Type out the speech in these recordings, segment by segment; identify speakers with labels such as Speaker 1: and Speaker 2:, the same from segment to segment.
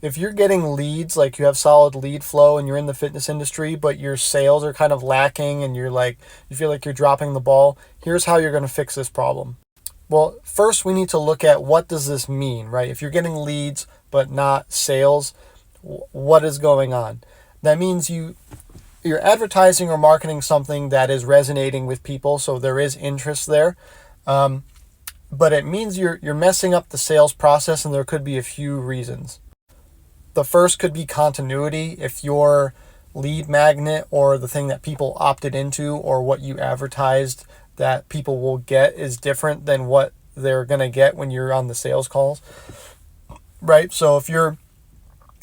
Speaker 1: if you're getting leads, like you have solid lead flow and you're in the fitness industry, but your sales are kind of lacking and you feel like you're dropping the ball, here's how you're going to fix this problem. Well, first we need to look at what does this mean, right? If you're getting leads but not sales, what is going on? That means you're advertising or marketing something that is resonating with people, so there is interest there. But it means you're messing up the sales process, and there could be a few reasons. The first could be continuity. If your lead magnet or the thing that people opted into or what you advertised that people will get is different than what they're going to get when you're on the sales calls, right? So if you're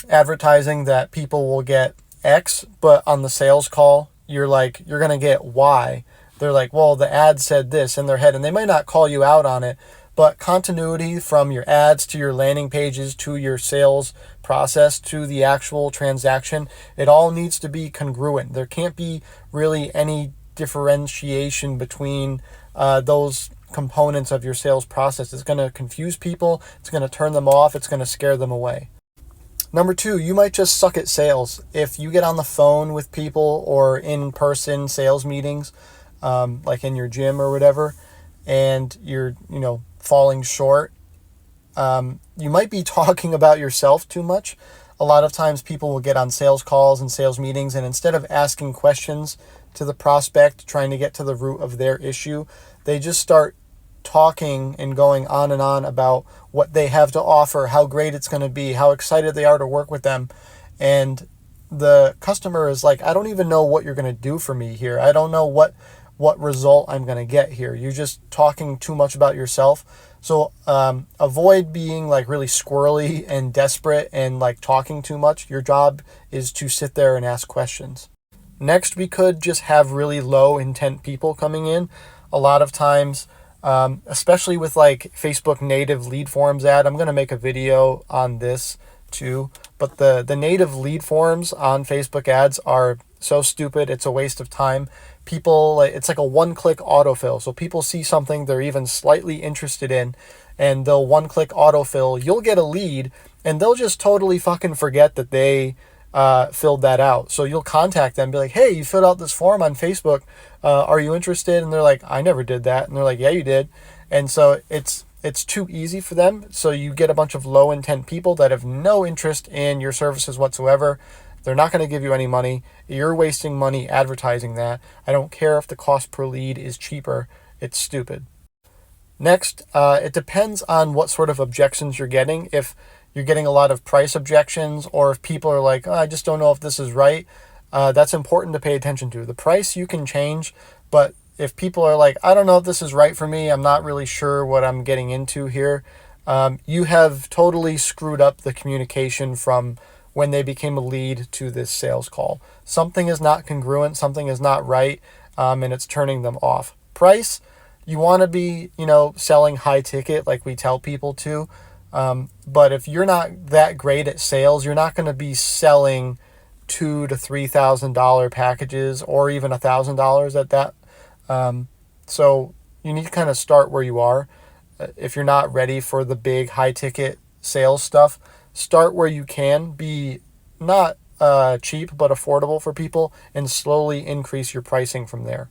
Speaker 1: advertising that people will get X, but on the sales call, you're going to get Y. They're like, well, the ad said this in their head, and they might not call you out on it, but continuity from your ads to your landing pages to your sales process to the actual transaction, it all needs to be congruent. There can't be really any differentiation between those components of your sales process. It's going to confuse people. It's going to turn them off. It's going to scare them away. Number two, you might just suck at sales. If you get on the phone with people or in-person sales meetings, like in your gym or whatever, and you're, falling short, you might be talking about yourself too much. A lot of times people will get on sales calls and sales meetings, and instead of asking questions to the prospect, trying to get to the root of their issue, they just start talking and going on and on about what they have to offer, how great it's going to be, how excited they are to work with them. And the customer is like, I don't even know what you're going to do for me here. I don't know what result I'm going to get here. You're just talking too much about yourself. So avoid being like really squirrely and desperate and like talking too much. Your job is to sit there and ask questions. Next, we could just have really low intent people coming in. A lot of times, especially with like Facebook native lead forms ad, I'm going to make a video on this too, but the native lead forms on Facebook ads are so stupid. It's a waste of time. People, it's like a one-click autofill. So people see something they're even slightly interested in, and they'll one-click autofill. You'll get a lead, and they'll just totally fucking forget that they filled that out. So you'll contact them, be like, hey, you filled out this form on Facebook. Are you interested? And they're like, I never did that. And they're like, yeah, you did. And so it's too easy for them. So you get a bunch of low intent people that have no interest in your services whatsoever. They're not going to give you any money. You're wasting money advertising that. I don't care if the cost per lead is cheaper. It's stupid. Next, it depends on what sort of objections you're getting. If you're getting a lot of price objections, or if people are like, oh, I just don't know if this is right, that's important to pay attention to. The price you can change, but if people are like, I don't know if this is right for me, I'm not really sure what I'm getting into here, you have totally screwed up the communication from when they became a lead to this sales call. Something is not congruent, something is not right, and it's turning them off. Price, you want to be, selling high ticket like we tell people to, but if you're not that great at sales, you're not going to be selling $2,000 to $3,000 packages or even $1,000 at that. So you need to kind of start where you are. If you're not ready for the big high ticket sales stuff, start where you can be not cheap but affordable for people, and slowly increase your pricing from there.